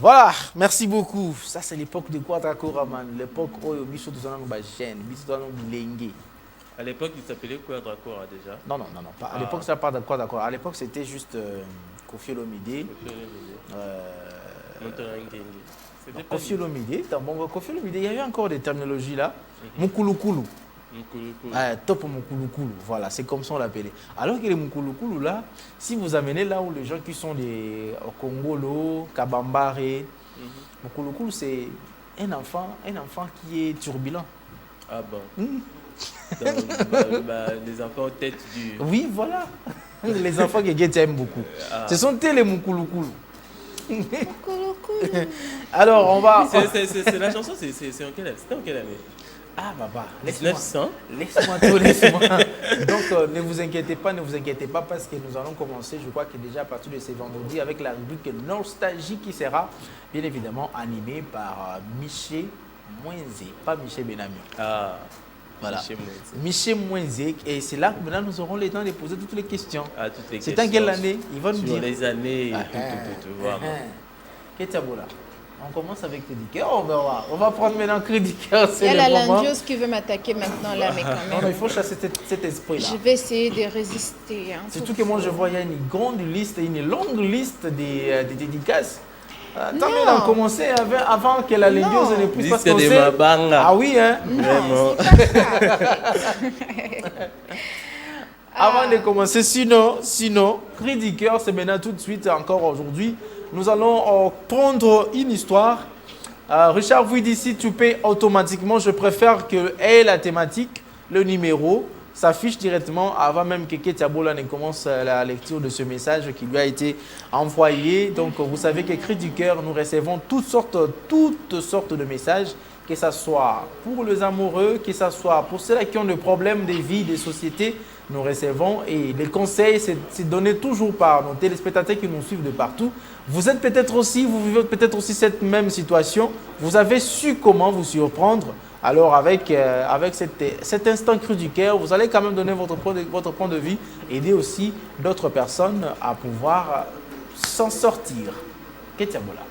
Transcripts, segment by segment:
Voilà, merci beaucoup. Ça, c'est l'époque de Quadrakora, man. L'époque où il y a des À l'époque, il s'appelait Quadrakora déjà. Non, non, non, non. Pas, à l'époque, ça pas de Quadrakora. À l'époque, c'était juste Kofi Olomide. Kofi Olomide. Kofi Olomide, il y avait encore des terminologies là. Mukulukulu. Top Mukulukulu. Voilà, c'est comme ça on l'appelait. Alors que les Mukulukulu là, si vous amenez là où les gens qui sont des Kongolo, Kabambare, Mukulukulu c'est un enfant qui est turbulent. Ah bon. Les enfants aux têtes dures. Oui, voilà. Les enfants que Guette aime beaucoup. Ce sont les Mukulukulu. Alors, on va... C'est la chanson, c'est en quelle année? Ah, Baba, 1900. Laisse-moi tout, laisse-moi. Donc, ne vous inquiétez pas, parce que nous allons commencer, je crois que déjà à partir de ce vendredi, avec la rubrique Nostalgie qui sera bien évidemment animée par Miché Mouenzé, pas Miché Benami. Ah, voilà. Miché Mouenzé, et c'est là que maintenant nous aurons le temps de poser toutes les questions. C'est en quelle année? Ils vont nous dire. Sur les années, tout, voilà. Ketiabola. On commence avec Crédit-Cœur, on va prendre maintenant Crédit-Cœur. Il y a la Landios qui veut m'attaquer maintenant là, mais quand même. Non, il faut chasser cet esprit-là. Je vais essayer de résister. Hein, surtout que moi je vois, il y a une grande liste, une longue liste des dédicaces. Attends, on a commencé avant que la Landios ne puisse pas se passer. Ah oui, hein? Non, avant de commencer, sinon, Crédit-Cœur, c'est maintenant tout de suite, encore aujourd'hui. Nous allons prendre une histoire. Richard vous dit si tu payes automatiquement, je préfère que la thématique, le numéro, s'affiche directement avant même que Ketiabola ne commence la lecture de ce message qui lui a été envoyé. Donc vous savez que Crédit-Cœur, nous recevons toutes sortes de messages, que ce soit pour les amoureux, que ce soit pour ceux qui ont des problèmes de vie, de société. Nous recevons et les conseils, c'est donné toujours par nos téléspectateurs qui nous suivent de partout. Vous êtes peut-être aussi, vous vivez peut-être aussi cette même situation. Vous avez su comment vous surprendre. Alors avec cet instant cru du cœur, vous allez quand même donner votre point de vue, aider aussi d'autres personnes à pouvoir s'en sortir. Ketiabola.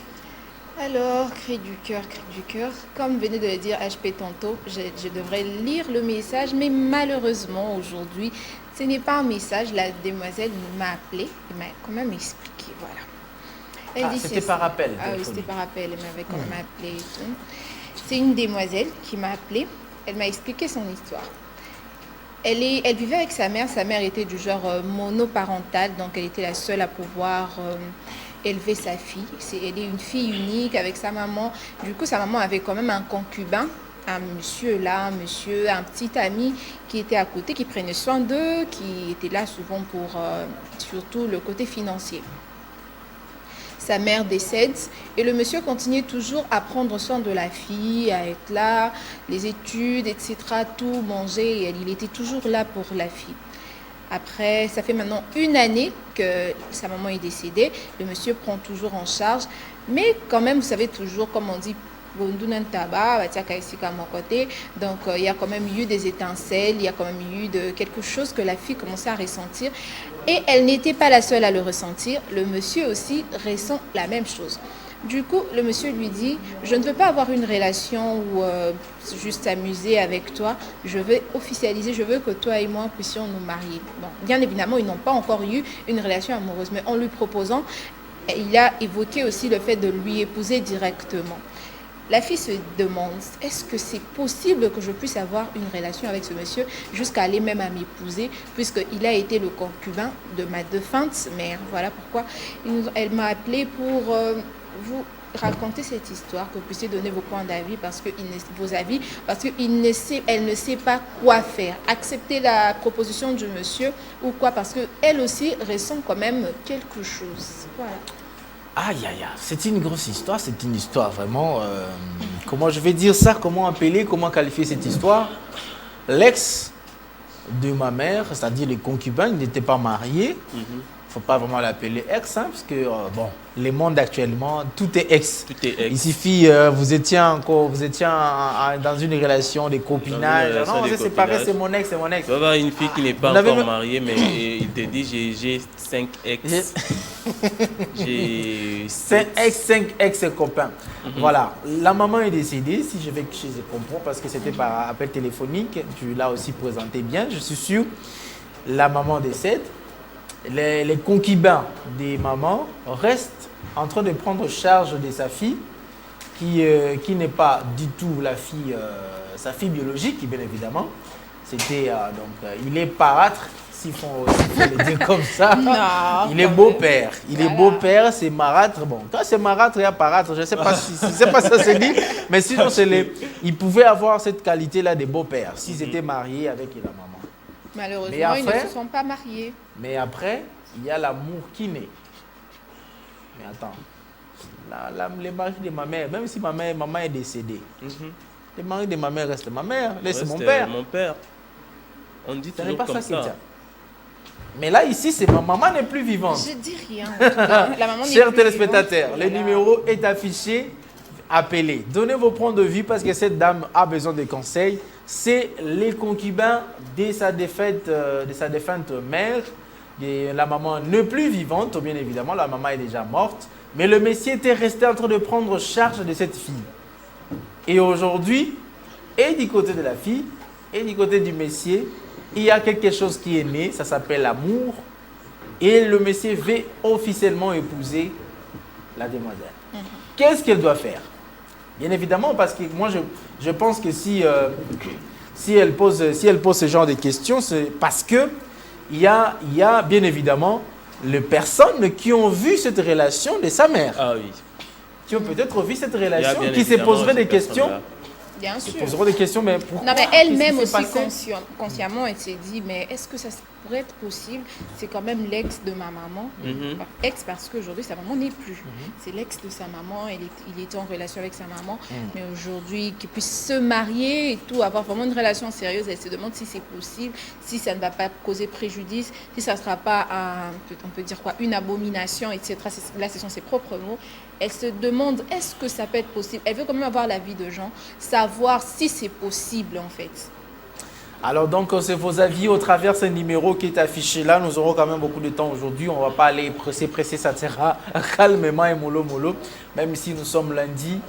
Alors, cri du cœur. Comme venait de le dire HP tantôt, je devrais lire le message, mais malheureusement aujourd'hui, ce n'est pas un message. La demoiselle m'a appelé, elle m'a quand même expliqué, voilà. C'était par appel. Ah oui, c'était par appel, elle m'avait quand même appelé et tout. C'est une demoiselle qui m'a appelé, elle m'a expliqué son histoire. Elle vivait avec sa mère était du genre monoparentale, donc elle était la seule à pouvoir... élever sa fille. Elle est une fille unique avec sa maman. Du coup, sa maman avait quand même un concubin, un petit ami qui était à côté, qui prenait soin d'eux, qui était là souvent pour surtout le côté financier. Sa mère décède et le monsieur continuait toujours à prendre soin de la fille, à être là, les études, etc., tout, manger. Et il était toujours là pour la fille. Après, ça fait maintenant 1 année que sa maman est décédée. Le monsieur prend toujours en charge. Mais quand même, vous savez toujours, comme on dit, donc il y a quand même eu des étincelles, il y a quand même eu quelque chose que la fille commençait à ressentir. Et elle n'était pas la seule à le ressentir. Le monsieur aussi ressent la même chose. Du coup, le monsieur lui dit, je ne veux pas avoir une relation ou juste amuser avec toi. Je veux officialiser, je veux que toi et moi puissions nous marier. Bon, bien évidemment, ils n'ont pas encore eu une relation amoureuse, mais en lui proposant, il a évoqué aussi le fait de lui épouser directement. La fille se demande, est-ce que c'est possible que je puisse avoir une relation avec ce monsieur jusqu'à aller même à m'épouser, puisqu'il a été le concubin de ma défunte mère. Voilà pourquoi elle m'a appelé pour... vous raconter cette histoire, que vous puissiez donner vos points d'avis, vos avis, parce qu'elle ne sait pas quoi faire. Accepter la proposition du monsieur ou quoi, parce qu'elle aussi ressent quand même quelque chose. Voilà. Aïe, aïe, aïe, c'est une grosse histoire, c'est une histoire vraiment... comment je vais dire ça, comment qualifier cette histoire? L'ex de ma mère, c'est-à-dire les concubins, ils n'étaient pas mariés. Il ne faut pas vraiment l'appeler ex, hein, parce que, bon, le monde actuellement, tout est ex. Tout est ex. Il suffit, vous étiez dans une relation de copinage. Non, c'est séparé, c'est mon ex, c'est mon ex. Tu vas voir une fille qui n'est pas encore mariée, mais il te dit, j'ai 5 ex. J'ai C'est cinq ex-copains. Voilà, la maman est décédée, si je vais chez les comprends, parce que c'était par appel téléphonique. Tu l'as aussi présenté bien, je suis sûr. La maman décède. Les concubins des mamans restent en train de prendre charge de sa fille, qui n'est pas du tout la fille, sa fille biologique, bien évidemment. C'était il est parâtre, s'il faut le dire comme ça. Non, Il est beau-père. Il est beau-père, c'est marâtre. Bon, quand c'est marâtre, il y a parâtre. Je ne sais pas si ça se dit, mais sinon, il pouvait avoir cette qualité-là de beau-père s'ils étaient mariés avec la maman. Malheureusement, Mais après, ils ne se sont pas mariés. Mais après, il y a l'amour qui naît. Mais attends, les maris de ma mère, même si maman est décédée, les maris de ma mère restent ma mère, c'est mon père. Mon père. On dit Ce n'est toujours pas comme ça qui ça. tient. Mais là, ici, c'est ma maman n'est plus vivante. Je dis rien. En tout cas. La maman n'est Chers plus téléspectateurs, vivante. le Voilà. numéro est affiché. Appelez. Donnez vos points de vue parce que cette dame a besoin de conseils. C'est les concubins de sa défunte mère. Et la maman n'est plus vivante, bien évidemment. La maman est déjà morte. Mais le messie était resté en train de prendre charge de cette fille. Et aujourd'hui, et du côté de la fille, et du côté du messie, il y a quelque chose qui est né. Ça s'appelle l'amour. Et le messie veut officiellement épouser la demoiselle. Qu'est-ce qu'elle doit faire? Bien évidemment, parce que moi, je pense que si elle pose ce genre de questions, c'est parce que il y a bien évidemment les personnes qui ont vu cette relation de sa mère, Ah oui. qui ont peut-être vu cette Il y a relation, bien qui se évidemment poseraient des ces questions. personnes-là. Bien Se sûr. poseront des questions, mais pourquoi? Non, mais elle-même Qu'est-ce qui aussi, s'est passé? consciemment, elle s'est dit, mais est-ce que ça pourrait être possible? C'est quand même l'ex de ma maman. Enfin, ex parce qu'aujourd'hui, sa maman n'est plus. C'est l'ex de sa maman, il était en relation avec sa maman. Mais aujourd'hui, qu'il puisse se marier et tout, avoir vraiment une relation sérieuse, elle se demande si c'est possible, si ça ne va pas causer préjudice, si ça ne sera pas, on peut dire quoi, une abomination, etc. Là, ce sont ses propres mots. Elle se demande, est-ce que ça peut être possible? Elle veut quand même avoir l'avis de gens, savoir si c'est possible en fait. Alors donc, c'est vos avis au travers ce numéro qui est affiché là. Nous aurons quand même beaucoup de temps aujourd'hui. On ne va pas aller pressé, ça sera calmement et mollo. Même si nous sommes lundi,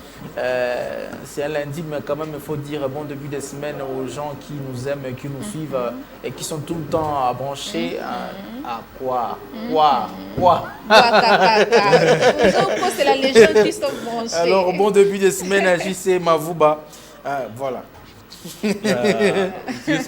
c'est un lundi, mais quand même il faut dire bon début de semaine aux gens qui nous aiment, qui nous suivent et qui sont tout le temps branchés à quoi. C'est la légende Christophe Branché. Alors bon début de semaine à JC Mavouba. Voilà.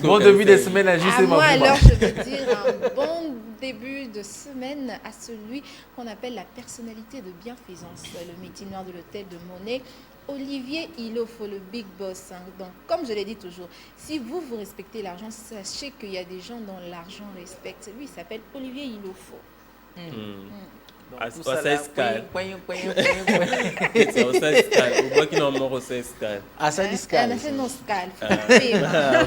Bon début de semaine à JC Moi, Mavouba. alors, je veux dire un bon début de semaine à celui qu'on appelle la personnalité de bienfaisance, le métier noir de l'hôtel de Monet, Olivier Ilofo, le big boss. Donc, comme je l'ai dit toujours, si vous respectez l'argent, sachez qu'il y a des gens dont l'argent respecte. Lui, il s'appelle Olivier Ilofo. Tout Au ça là, Sescal. c'est Au Sescal. Au moins qu'il en mort au Sescal. à ça discal.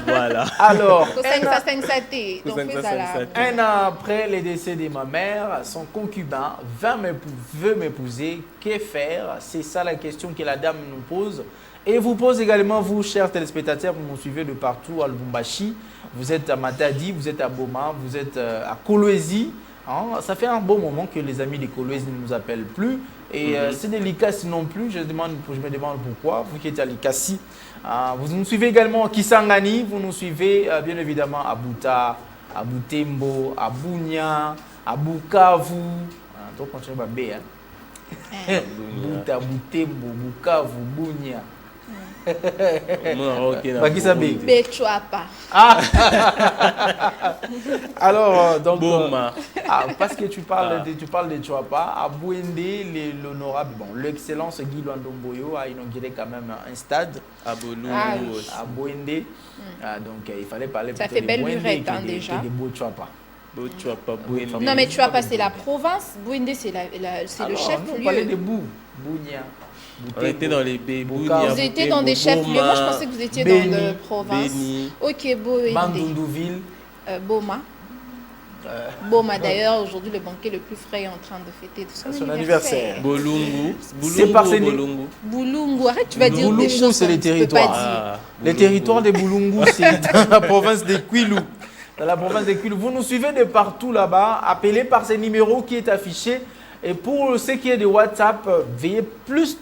Voilà. Alors, Donc, fais ça là. un an après le décès de ma mère, son concubin veut m'épouser. Que faire? C'est ça la question que la dame nous pose. Et vous pose également, vous, chers téléspectateurs, vous nous suivez de partout à Lubumbashi. Vous êtes à Matadi, vous êtes à Boma, vous êtes à Kolwezi. Hein, ça fait un bon moment que les amis des Kolwezi ne nous appellent plus. Et c'est des Likasi non plus. Je me demande pourquoi. Vous qui êtes à Likasi. Vous nous suivez également à Kisangani. Vous nous suivez bien évidemment à Buta, à Butembo, à Bunia, à Bukavu. Donc, on continue à B. Buta, Butembo, Bukavu, Bunia. Bechuapa. Alors, donc, Boma. parce que tu parles de Chouapa, à Bouende, l'honorable, bon, l'excellence Guy Luandomboyo a inauguré quand même un stade À Bolou. à Bouende. Donc, il fallait parler Ça plutôt fait de belle Bouende lurette, que déjà. de Bochouapa. Tu as pas Bouende. Non, mais tu vas passer la province. Bouende, c'est le On parlait chef-lieu. de Bou, Bounia. On était dans les Bébou. Vous étiez dans des chefs-lieux. Moi, je pensais que vous étiez Béni, dans des provinces. Béni. Ok, Bouende. Bandundouville. Boma. Boma, d'ailleurs, aujourd'hui, le banquet le plus frais est en train de fêter Son anniversaire. Bolungu. C'est par ces- Bolungu. Boulungu, arrête, tu vas dire Boulungu, des choses c'est qu'on les ne peut pas territoires. dire. Le territoire de Boulungu, c'est dans la province de Kwilu. Dans la province de Kwilu. Vous nous suivez de partout là-bas. Appelez par ce numéro qui est affiché. Et pour ce qui est de WhatsApp, veuillez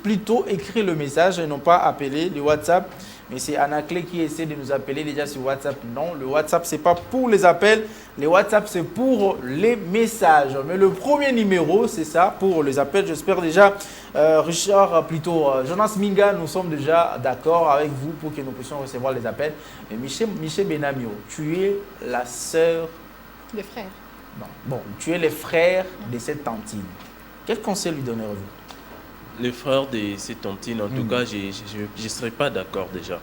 plutôt écrire le message et non pas appeler le WhatsApp. Mais c'est Anaclé qui essaie de nous appeler déjà sur WhatsApp. Non, le WhatsApp, ce n'est pas pour les appels. Le WhatsApp, c'est pour les messages. Mais le premier numéro, c'est ça, pour les appels. J'espère déjà, Jonas Minga, nous sommes déjà d'accord avec vous pour que nous puissions recevoir les appels. Mais Michel Benamio, tu es la sœur... Le frère. Non, bon, tu es le frère de cette tantine. Quel conseil lui donnerez-vous? Le frère de cette tantine, en tout cas, je ne serais pas d'accord déjà.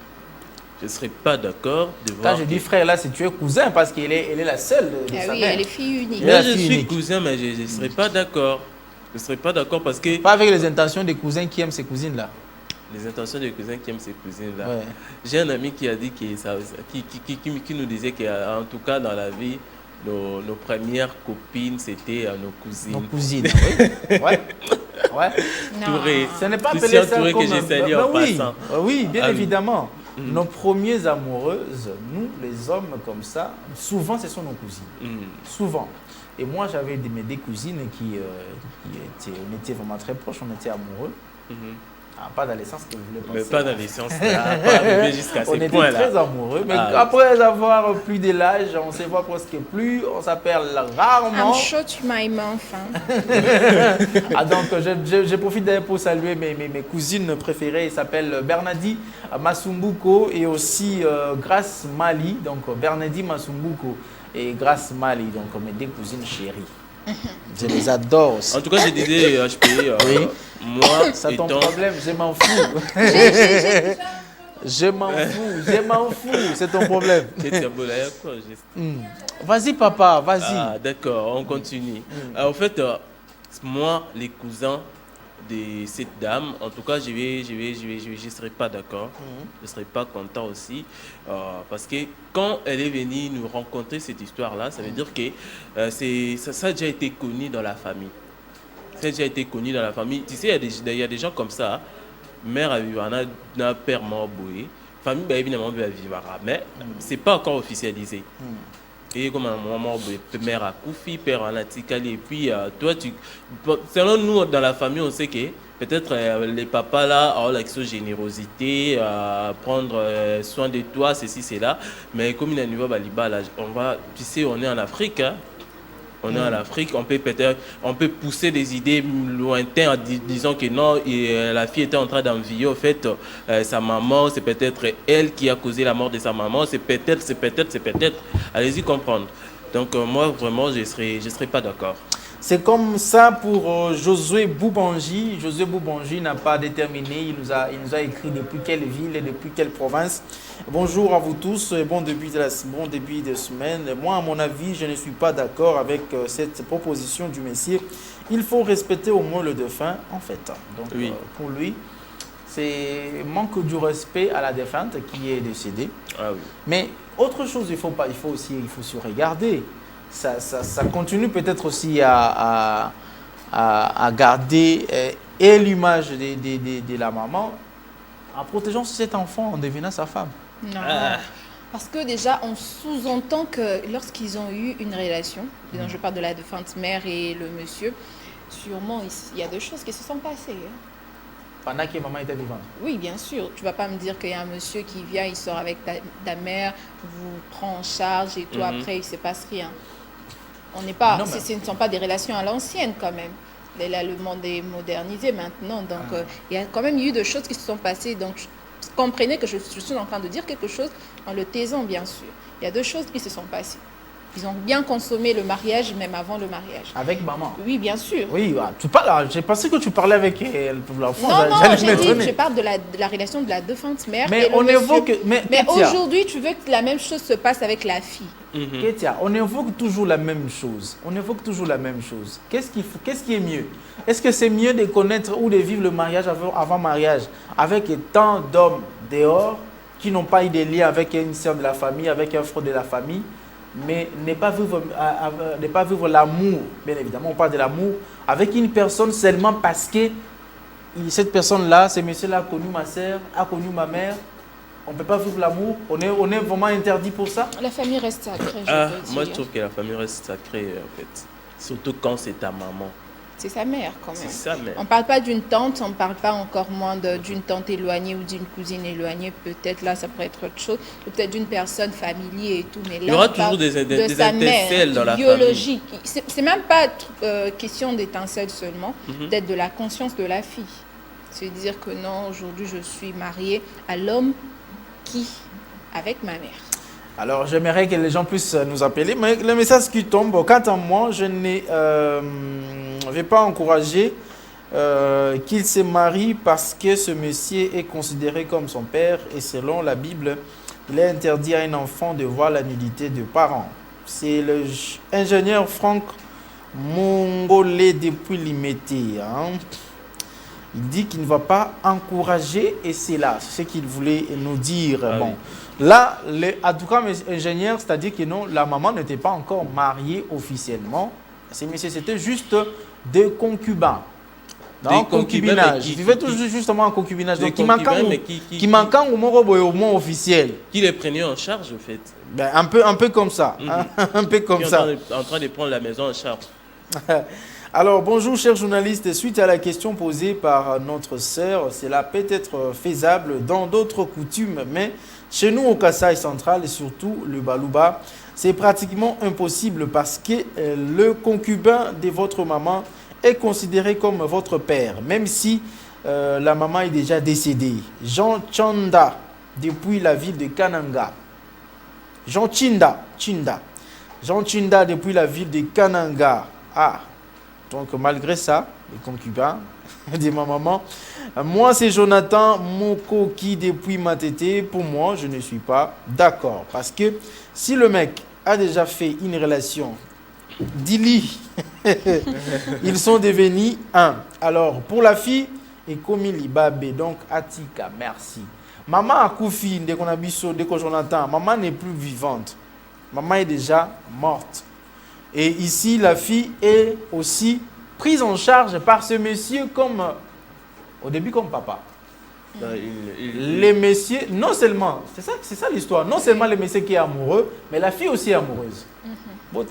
Je ne serais pas d'accord de voir... Quand je dis frère, là, c'est tu es cousin parce qu'elle est la seule de sa Oui, mère. elle est fille unique. Là, je suis cousin, mais je ne serais pas d'accord. Je ne serais pas d'accord parce que... Pas avec les intentions des cousins qui aiment ses cousines-là. Les intentions des cousins qui aiment ces cousines-là. Ouais. J'ai un ami qui a dit qui nous disait qu'en tout cas, dans la vie, nos premières copines, c'était nos cousines. Nos cousines, oui. Ouais. Ouais. Touré. Ce n'est pas Lucien appelé ça Touré comme... que j'ai salué en oui, passant. oui, bien Ah oui. évidemment. Nos premières amoureuses, nous, les hommes comme ça, souvent, ce sont nos cousines. Souvent. Et moi, j'avais des cousines qui étaient... On était vraiment très proches, on était amoureux. Ah, pas dans les sens que vous voulez penser. Mais pas dans les sens, là, pas arrivé jusqu'à On ces était points-là. très amoureux, mais Ah, après avoir plus de l'âge, on ne se voit presque plus, on s'appelle rarement. I'm short my mouth. Ah, donc, je profite d'ailleurs pour saluer mes cousines préférées. Elles s'appellent Bernadi Masumbuko et aussi Grace Mali. Donc, Bernadi Masumbuko et Grace Mali, donc mes deux cousines chéries. Je les adore aussi. En tout cas, je disais, HPI, Oui. moi, C'est ton étant... problème, je m'en fous. Je m'en fous, c'est ton problème. Vas-y papa, vas-y. Ah, d'accord, on continue. En fait, moi, les cousins de cette dame, en tout cas, je ne serais pas d'accord. Je ne serais pas content aussi. Parce que quand elle est venue nous rencontrer cette histoire-là, ça veut dire que ça a déjà été connu dans la famille. Ça a déjà été connu dans la famille. Tu sais, il y a des gens comme ça. Mère a vécu, on a père mort boué. Famille, bah, évidemment, va vivre. Mais ce n'est pas encore officialisé. Et comme un moment, mère a Koufi, père en Atikali. Et puis, toi, selon nous, dans la famille, on sait que peut-être les papas là ont l'action générosité, prendre soin de toi, ceci, cela. Mais comme il y a un niveau baliba, là, tu sais, on est en Afrique. Hein. On est en Afrique, on peut pousser des idées lointaines en disant que non, la fille était en train d'envier au fait sa maman, c'est peut-être elle qui a causé la mort de sa maman, c'est peut-être. Allez-y comprendre. Donc moi vraiment je serais pas d'accord. C'est comme ça pour Josué Boubanji. Josué Boubanji n'a pas déterminé, il nous a écrit depuis quelle ville et depuis quelle province. Bonjour à vous tous, bon début de semaine. Moi, à mon avis, je ne suis pas d'accord avec cette proposition du Messie. Il faut respecter au moins le défunt, en fait. Donc, oui. Pour lui, c'est manque du respect à la défunte qui est décédée. Ah oui. Mais autre chose, il faut se regarder. Ça continue peut-être aussi à garder et l'image de la maman en protégeant cet enfant en devenant sa femme. Non, parce que déjà, on sous-entend que lorsqu'ils ont eu une relation, dont je parle de la défunte mère et le monsieur, sûrement, il y a des choses qui se sont passées. Hein. Pendant que maman était vivante. Oui, bien sûr. Tu ne vas pas me dire qu'il y a un monsieur qui vient, il sort avec ta mère, vous prend en charge et toi, après, il ne se passe rien. On n'est pas, ce ne sont pas des relations à l'ancienne quand même. Là, le monde est modernisé maintenant. Donc, il y a quand même eu de choses qui se sont passées. Donc, comprenez que je suis en train de dire quelque chose en le taisant, bien sûr. Il y a deux choses qui se sont passées. Ils ont bien consommé le mariage, même avant le mariage. Avec maman? Oui, bien sûr. Oui, tu parles. J'ai pensé que tu parlais avec l'enfant. Non, je parle de la relation de la défunte mère. Mais on évoque. Mais aujourd'hui, tu veux que la même chose se passe avec la fille. Kétia, on évoque toujours la même chose. Qu'est-ce qui est mieux? Est-ce que c'est mieux de connaître ou de vivre le mariage avant mariage avec tant d'hommes dehors qui n'ont pas eu de lien avec une sœur de la famille, avec un frère de la famille, mais ne pas vivre l'amour, bien évidemment, on parle de l'amour, avec une personne seulement parce que cette personne-là, ce monsieur-là a connu ma sœur, a connu ma mère. On ne peut pas vivre l'amour, on est vraiment interdit pour ça. La famille reste sacrée, je peux dire. Moi, je trouve que la famille reste sacrée, en fait. Surtout quand c'est ta maman. C'est sa mère quand même. C'est sa mère. On ne parle pas d'une tante, on ne parle pas encore moins d'une tante éloignée ou d'une cousine éloignée. Peut-être là, ça pourrait être autre chose. Ou peut-être d'une personne familière et tout. Mais là, Il y aura on parle toujours des de sa mère, étincelles dans la biologique. C'est même pas question d'étincelles seulement, peut-être de la conscience de la fille. C'est dire que non, aujourd'hui, je suis mariée à l'homme qui, avec ma mère. Alors, j'aimerais que les gens puissent nous appeler, mais le message qui tombe, quant à moi, je ne vais pas encourager qu'il se marie parce que ce monsieur est considéré comme son père et selon la Bible, il est interdit à un enfant de voir la nudité de parents. C'est l'ingénieur Franck Mongolais depuis Limité. Hein. Il dit qu'il ne va pas encourager et c'est là, c'est ce qu'il voulait nous dire. Ah bon. oui. Là, en tout cas, ingénieur, c'est-à-dire que non, la maman n'était pas encore mariée officiellement. C'était juste des concubins. Non, concubinage. Il vivait toujours justement en concubinage. Donc, qui manquant au moins officiel. Qui les prenait en charge, au fait. Ben, un peu comme ça. Un peu comme ça. En train de prendre la maison en charge. Alors, bonjour, chers journalistes. Suite à la question posée par notre sœur, cela peut être faisable dans d'autres coutumes, mais chez nous, au Kasaï central et surtout le Balouba, c'est pratiquement impossible parce que le concubin de votre maman est considéré comme votre père, même si la maman est déjà décédée. Jean Chanda, depuis la ville de Kananga. Jean Chinda, depuis la ville de Kananga. Ah, donc malgré ça, les concubins de ma maman. Moi, c'est Jonathan Mokoki depuis Matete. Pour moi, je ne suis pas d'accord. Parce que si le mec a déjà fait une relation, dis-lui, ils sont devenus un. Alors, pour la fille, et comme il Babe, donc Atika, merci. Maman a Koufi, dès qu'on a biso, dès que Jonathan, maman n'est plus vivante. Maman est déjà morte. Et ici, la fille est aussi prise en charge par ce monsieur comme, au début comme papa. Les messieurs, non seulement, c'est ça l'histoire, non seulement le monsieur qui est amoureux, mais la fille aussi est amoureuse. Moi,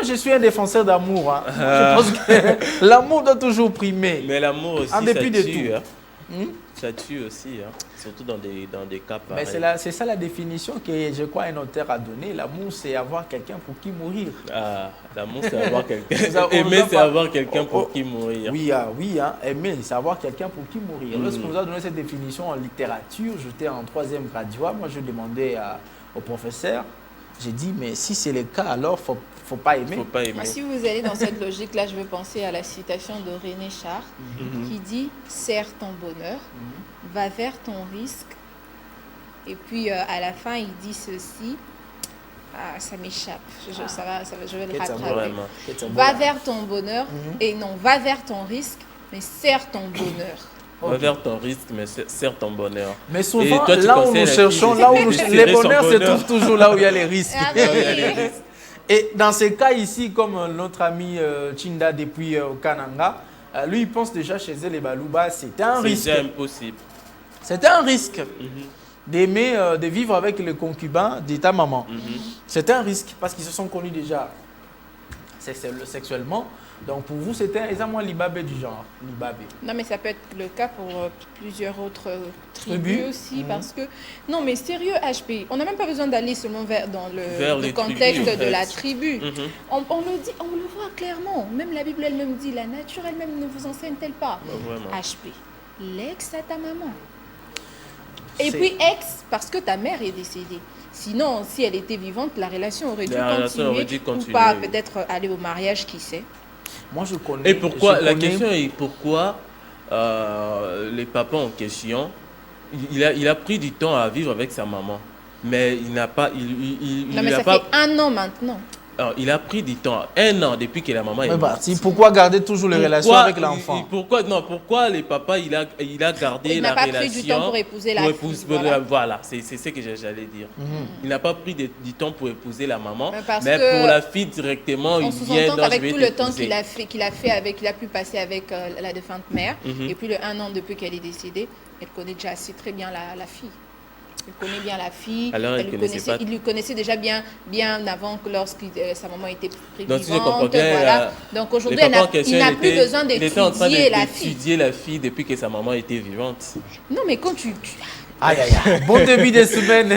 je suis un défenseur d'amour. Hein. Je pense que l'amour doit toujours primer. Mais l'amour aussi, en dépit ça de tue. tout. Hein. Ça tue aussi, hein. Surtout dans des cas pareils. C'est ça la définition que je crois un auteur a donnée. L'amour, c'est avoir quelqu'un pour qui mourir. Ah, l'amour, c'est avoir quelqu'un. Aimer, c'est avoir quelqu'un pour qui mourir. Oui, aimer, c'est avoir quelqu'un pour qui mourir. Lorsqu'on nous a donné cette définition en littérature, j'étais en 3e graduat. Moi, je demandais au professeur, j'ai dit, mais si c'est le cas, alors faut pas aimer. Faut pas aimer. Moi, si vous allez dans cette logique-là, je veux penser à la citation de René Char qui dit « Serre ton bonheur, va vers ton risque ». Et puis, à la fin, il dit ceci. Ah, ça m'échappe. Je vais le rattraper. Va vers ton bonheur et non, va vers ton risque, mais serre ton bonheur. Va vers ton risque, mais serre ton bonheur. Mais souvent, toi, là où nous cherchons, les bonheurs se trouvent toujours là où il y a les risques. Ah, oui. Et dans ces cas ici, comme notre ami Chinda depuis Kananga, lui, il pense déjà chez elle, les Balouba, c'était un risque. C'est impossible. C'était un risque d'aimer, de vivre avec le concubin de ta maman. C'était un risque parce qu'ils se sont connus déjà sexuellement. Donc pour vous, c'était exactement l'Ibabé du genre. L'Ibabé. Non, mais ça peut être le cas pour plusieurs autres tribus aussi. Parce que, non, mais sérieux, HP, on n'a même pas besoin d'aller seulement dans le contexte tribus, de la tribu. On le dit, on le voit clairement. Même la Bible elle-même dit, la nature elle-même ne vous enseigne-t-elle pas? HP, l'ex à ta maman. Et puis ex, parce que ta mère est décédée. Sinon, si elle était vivante, la relation aurait dû continuer. Ou pas, peut-être aller au mariage, qui sait. Moi, je connais. Et pourquoi, la question est pourquoi les papas en question, il a pris du temps à vivre avec sa maman, mais il n'a pas. Non, mais ça fait 1 an maintenant. Alors, il a pris du temps, 1 an depuis que la maman est morte. Pourquoi garder toujours les relations avec l'enfant? Pourquoi les papas, il a gardé la relation? Il n'a pas pris du temps pour épouser la fille. Voilà, c'est ce que j'allais dire. Il n'a pas pris du temps pour épouser la maman, mais pour la fille directement, il vient dans avec tout le temps qu'il a pu passer avec la défunte mère, et puis le 1 an depuis qu'elle est décédée, elle connaît déjà assez très bien la fille. Il connaît bien la fille. Alors, il lui connaissait déjà bien avant que lorsque sa maman était Donc, si je comprends vivante. bien, Voilà. Donc aujourd'hui, il n'a plus besoin d'étudier la fille. D'étudier la fille depuis que sa maman était vivante. Non, mais quand tu Aïe, aïe, aïe. Bon début de semaine,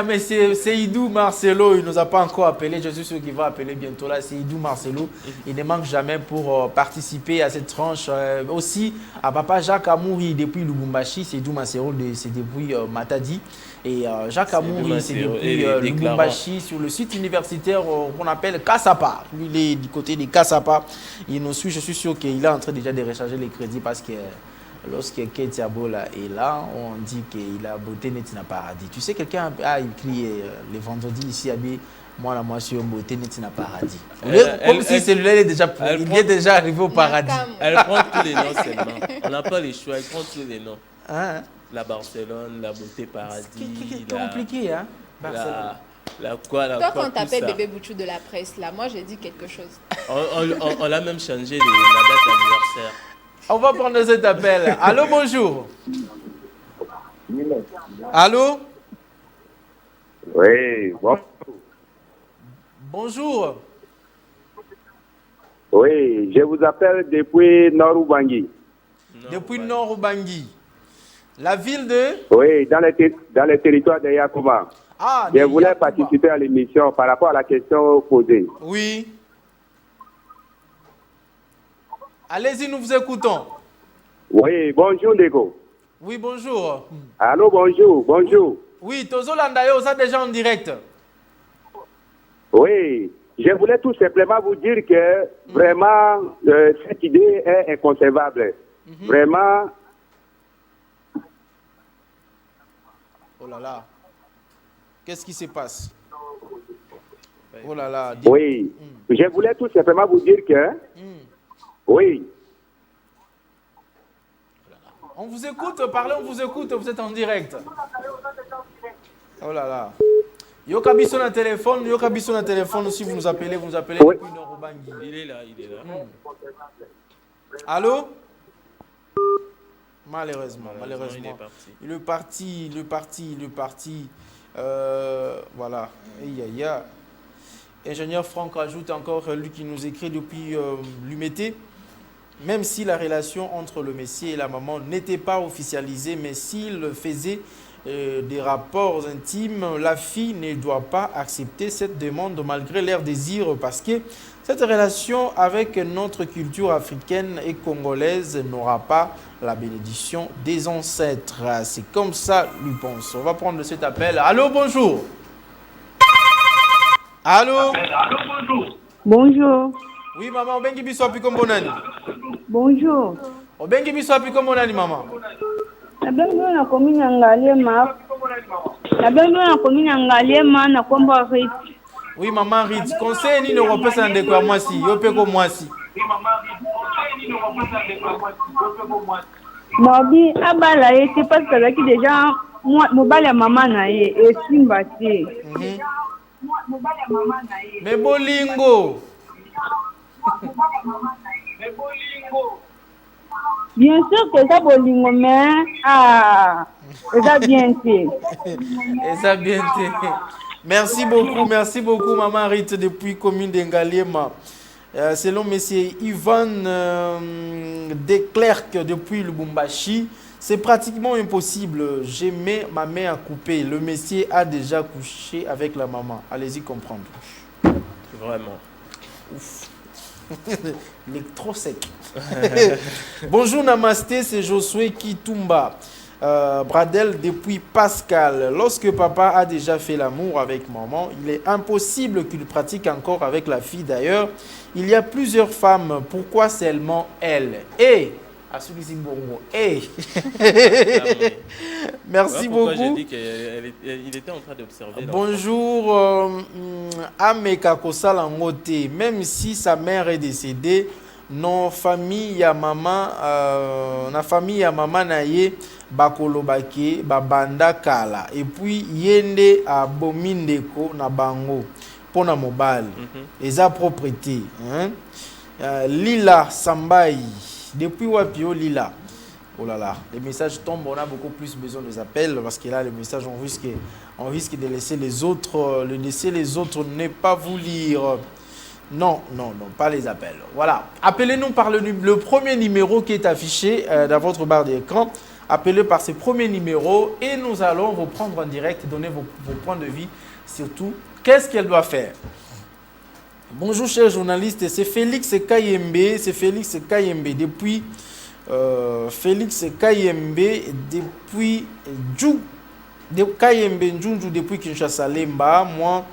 mais c'est Idou Marcelo, il ne nous a pas encore appelé, je suis sûr qu'il va appeler bientôt là, c'est Idou Marcelo, il ne manque jamais pour participer à cette tranche. Aussi, à Papa Jacques Amouri, depuis Lubumbashi, c'est Idou Marcelo, c'est depuis Matadi, et Jacques Amouri, c'est depuis Lubumbashi, sur le site universitaire qu'on appelle Kassapa. Lui, il est du côté de Kassapa, il nous suit, je suis sûr qu'il est en train déjà de recharger les crédits parce que... Lorsque Ketia Bola est là, on dit qu'il a beauté net na paradis. Tu sais, quelqu'un a écrit le vendredi ici, moi la moitié beauté net na paradis. Comme si celui-là est déjà arrivé au paradis. Elle prend tous les noms seulement. On n'a pas les choix, elle prend tous les noms. Hein? La Barcelone, la beauté paradis. C'est compliqué, hein? Toi, quand on t'appelle bébé Bouchou de la presse, là, moi j'ai dit quelque chose. On l'a même changé la date d'anniversaire. On va prendre cet appel. Allô, bonjour. Allô? Oui, bon. Bonjour. Oui, je vous appelle depuis Nord-Ubangi. Depuis Nord-Ubangi. La ville de? Oui, dans le territoire de Yakoma. Ah, je voulais participer à l'émission par rapport à la question posée. Oui. Allez-y, nous vous écoutons. Oui, bonjour, Nego. Oui, bonjour. Allô, bonjour, bonjour. Oui, Tozo Landayo, ça déjà en direct. Oui, je voulais tout simplement vous dire que vraiment, cette idée est inconcevable. Vraiment. Oh là là. Qu'est-ce qui se passe? Oh là là. Oui, je voulais tout simplement vous dire que... Oui. On vous écoute, parlez, on vous écoute, vous êtes en direct. Oh là là. Yoka Bisson à téléphone, si vous nous appelez oui. depuis Nord-Ubangi. Il est là. Allô? Malheureusement. Il est parti. Voilà. Ingénieur Franck ajoute encore, lui qui nous écrit depuis l'Umété. Même si la relation entre le Messie et la maman n'était pas officialisée, mais s'il faisait des rapports intimes, la fille ne doit pas accepter cette demande malgré leur désir parce que cette relation avec notre culture africaine et congolaise n'aura pas la bénédiction des ancêtres. C'est comme ça, lui pense. On va prendre cet appel. Allô, bonjour. Allô, bonjour. Bonjour. Oui, maman, Obengi Biswapi Kombonani. Bonjour. Obengi Biswapi Kombonani, maman. Nabengo na commune Ngaliema na komba Rit. Oui, maman Rit. Conseil ni ne repose ndeko ya mwasi, yo pe ko mwasi. Mobi abala ete parce que là qui déjà mobile maman na ye et simba te. Mais bolingo. Bien sûr que ça bolingo mais ça bien te. Et ça bien te. Merci beaucoup maman Rit depuis commune de Ngaliema. Selon monsieur Ivan Declercq depuis Lubumbashi, c'est pratiquement impossible. J'ai mis ma main à couper. Le monsieur a déjà couché avec la maman. Allez-y comprendre. Vraiment. Ouf. Il est trop sec. Bonjour Namasté, c'est Josué Kitumba. Bradel depuis Pascal. Lorsque papa a déjà fait l'amour avec maman, il est impossible qu'il pratique encore avec la fille. D'ailleurs, il y a plusieurs femmes. Pourquoi seulement elle? Merci beaucoup. J'ai dit qu'il était en train d'observer. Bonjour, Ameka Kosalangote. Même si sa mère est décédée, na famille ya maman naye bakolobake babanda kala et puis yende a bomindeko na bango pona mobile eza propriété hein? Lila Sambai depuis wapio Lila Oh là là, les messages tombent, on a beaucoup plus besoin des appels parce que là, les messages, on risque de laisser les autres, ne pas vous lire. Non, pas les appels. Voilà, appelez-nous par le premier numéro qui est affiché dans votre barre d'écran. Appelez par ce premier numéro et nous allons vous prendre en direct, donner vos points de vue, surtout, qu'est-ce qu'elle doit faire. Bonjour chers journalistes, c'est Félix Kayembe, depuis... Félix Kayembe depuis Kayembe Njunju depuis Kinshasa Lemba. Moi,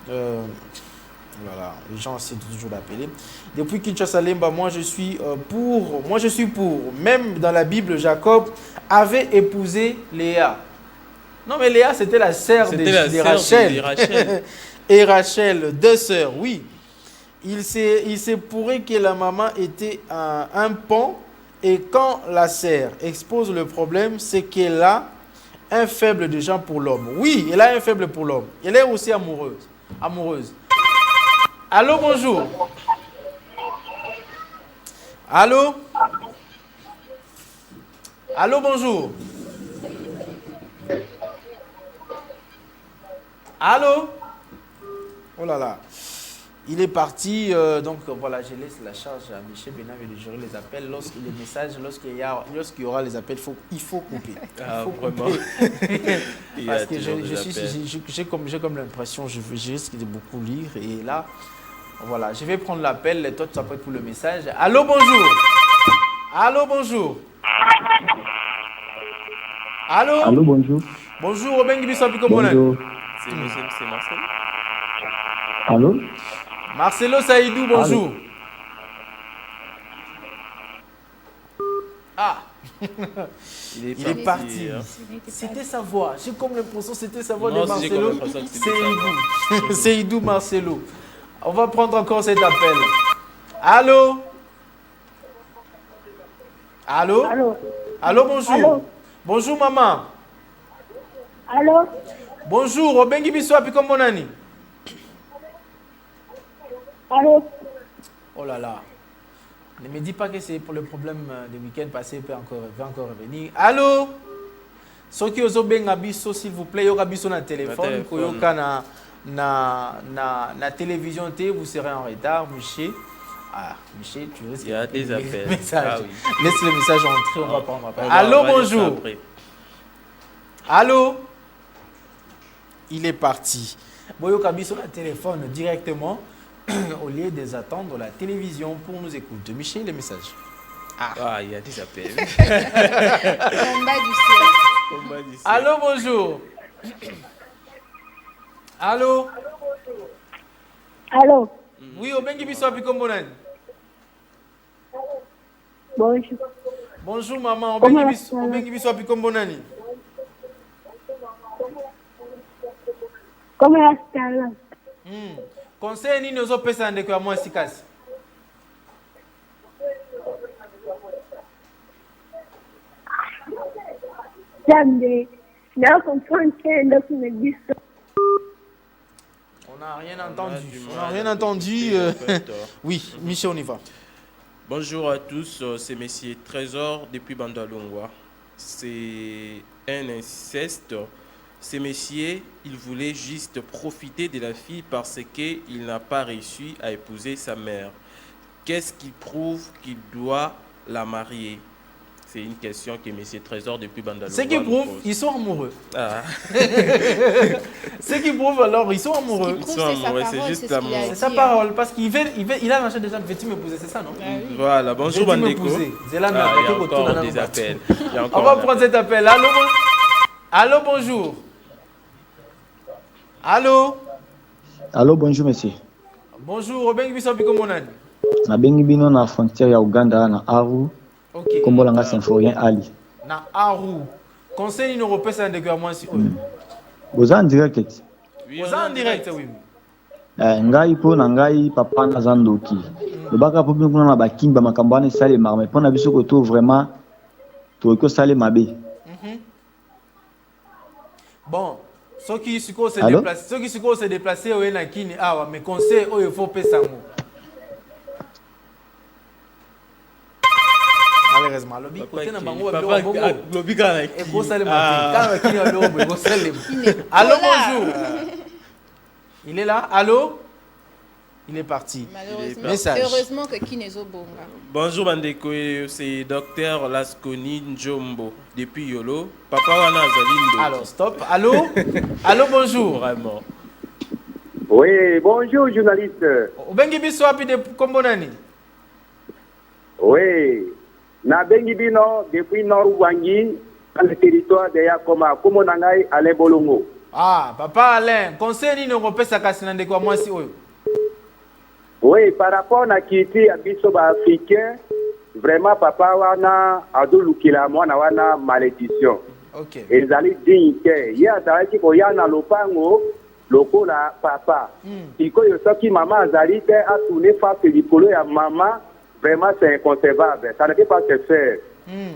voilà, les gens essaient toujours d'appeler. Depuis Kinshasa Lemba, moi je suis pour. Même dans la Bible, Jacob avait épousé Léa. Non mais Léa c'était la sœur de Rachel. Et Rachel, deux sœurs, oui. Il s'est pourrait que la maman était un pont. Et quand la sœur expose le problème, c'est qu'elle a un faible déjà pour l'homme. Oui, elle a un faible pour l'homme. Elle est aussi amoureuse. Allô, bonjour. Allô? Allô, bonjour. Allô? Oh là là. Il est parti, donc voilà, je laisse la charge à Michel Benam de gérer les appels. Lorsqu'il y aura les appels, il faut couper. Vraiment. Parce que j'ai comme l'impression, je risque de beaucoup lire. Et là, voilà, je vais prendre l'appel. Et toi, tu t'appelles pour le message. Allô, bonjour. Allô, bonjour. Allô. Allô, bonjour. Bonjour, Obengi Bissapi Komonan. Bonjour. C'est Marcel. Allô. Marcelo Saïdou, bonjour. Ah. Il est parti. C'était sa voix. J'ai comme l'impression que c'était sa voix de Marcelo. Saïdou Marcelo. On va prendre encore cet appel. Allô? Allô? Allô? Allô, bonjour. Allô? Bonjour, maman. Allô? Bonjour, Obengi Biswapi Kombonani. Allô? Oh là là. Ne me dis pas que c'est pour le problème des week-ends passés, peut encore revenir. Allô? Soki ozo benga biso, s'il vous plaît, yoka biso na téléphone, koyoka na télévision, vous serez en retard, Michel. Ah, Michel, tu risques. Il y a des appels. Ah, oui. Laisse le message entrer, on va prendre appel. Allô, bonjour. Allô? Il est parti. Boyoka biso na téléphone directement. Au lieu de attendre la télévision pour nous écouter. Michel, les messages. Ah, il y a des appels. Combat du ciel. Allô, bonjour. Allô. Allô? Oui, Obengi Biswapi Kombonani. Bonjour. Bonjour, maman. Comment Obengi Biswapi Kombonani. Comment est-ce que là? Conseil ni nozo pesa ndeko ya mwasi kasi. Jamais. Là, comprendre que là, tu me dis ça. On n'a rien entendu. Oui, Michel, on y va. Bonjour à tous, c'est Messier Trésor depuis Bandalungwa. C'est un inceste. Ces messieurs, il voulait juste profiter de la fille parce qu'il n'a pas réussi à épouser sa mère. Qu'est-ce qui prouve qu'il doit la marier? C'est une question que Messieurs Trésor depuis Bandalungwa. Ce qui prouve, ils sont amoureux. Ah. Ce qui prouve alors, ils sont amoureux. Ils sont amoureux, c'est juste l'amour. C'est sa parole, parce qu'il a lâché déjà, veux-tu m'épouser, c'est ça, non? Voilà, bonjour Bandeko. Il y a encore des appels. On va prendre cet appel. Allô, allô, bonjour. Allô? Allô, bonjour, monsieur. Bonjour, Obengi Biswapi Kombonani. Na bengi bino na frontière ya Uganda na Aru. Ok. Kombolanga Symphorien Ali. Na Aru. Conseil numéro pesa ndeko ya mwasi oyo. Boza en direct eti. Oui, Boza en direct, oui. Ngai po na ngai papa na zandoki. Lobaka po bino kuna na bakimba makambo wana esale marme. Po na biso ko to vraiment to ko sale mabe. Bon. Ceux qui se déplacent au Enakini, mais conseil, il faut payer ça. malheureusement. Lobi côté na bango ba Papa, bongo. lobi kana. Et go sale matin. Quand qui va le go sale. Allô, bonjour. Il est là. Allô? Il est parti. Malheureusement, Message. heureusement que Kinezo Bonga. Bonjour Bandeko, c'est Docteur Lasconi Njombo depuis Yolo. Papa wana azali ndo. Alors, stop. Allô? Allô, bonjour. Vraiment. Oui, bonjour journaliste. Obengi biso api de kombo nani? Oui, na bengi bino depuis Nord Wangi, dans le territoire de Yakoma, Komo Nangai, Alain Bolongo. Ah, papa Alain, conseil nini okopesa kasi na ndeko mwasi oyo? Oui, par rapport à Kiti, à Bisoba africain, vraiment papa wana adulukila mwana wana malédiction. Ok. Ezali dignité. Ya azalaki koyana lopango lokola papa. Iko yosoki mama azali te atourner face likolo ya mama, vraiment c'est inconcevable. Ça ne peut pas se faire.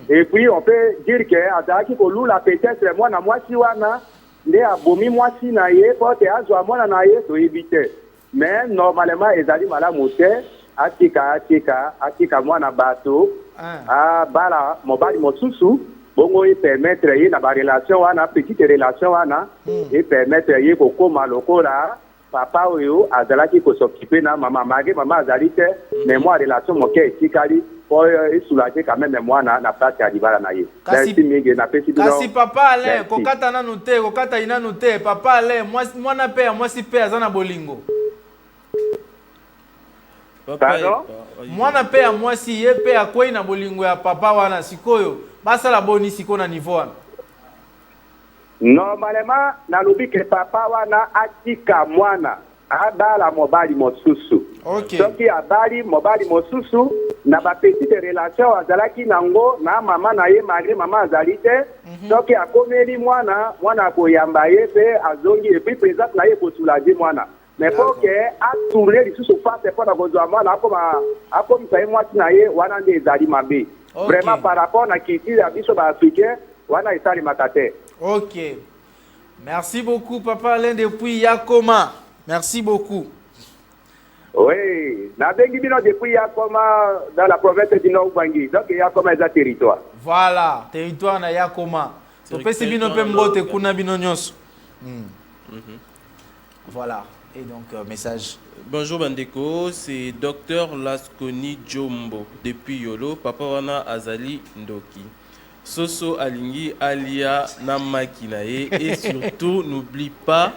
Et puis on peut dire que azalaki kolula peut-être mwana mwasi wana nde abomi mwasi na ye pote azwa mwana na ye toyebi te. Mais normalement ezali malamu te atika mwana bato bala mobali mosusu bongo e permettre ye na ba relation wana petite relation wana e permettre ye kokoma lokola papa oyo azalaki s'occuper na mama mage mama azali te mais moi relation moke etikali po esoulager quand même mwana na place ya libala na ye. Kasi papa Alain kokata nanu te kokata inanu te papa Alain mwana pe ya mwasi pe aza na bolingo. Pardon? Mwana pe ya mwasi ye pe akwei na bolingo ya papa wana sikoyo basala boni siko na niveau wana. Normalement nalobi ke papa wana atika mwana abala mobali mosusu. Ok. Soki abali mobali mosusu na ba petite relation azalaki nango na mama na ye malgré mama azali te. Soki akomeli mwana akoyamba ye pe azongi et puis présente na ye ko soulager mwana. Mais pour que a tourner les sous face pour la gouvernement là comme ça moi na ye wana nde ezali mabe. Vraiment par rapport à kiti ya biso ba africain wana ezali matate. Ok. Merci beaucoup papa Alain depuis Yakoma. Merci beaucoup. Oui, na bengi bino depuis Yakoma dans la province du Nord Ubangi. Donc Yakoma est un territoire. Voilà, territoire na Yakoma. Topesi bino pe mbote kuna bino nyonso. Voilà. Et donc, message. Bonjour Bandeko, c'est Docteur Lasconi Jombo depuis Yolo, Papa wana Azali Ndoki. Soso Alingi Alia Namakinae et surtout n'oublie pas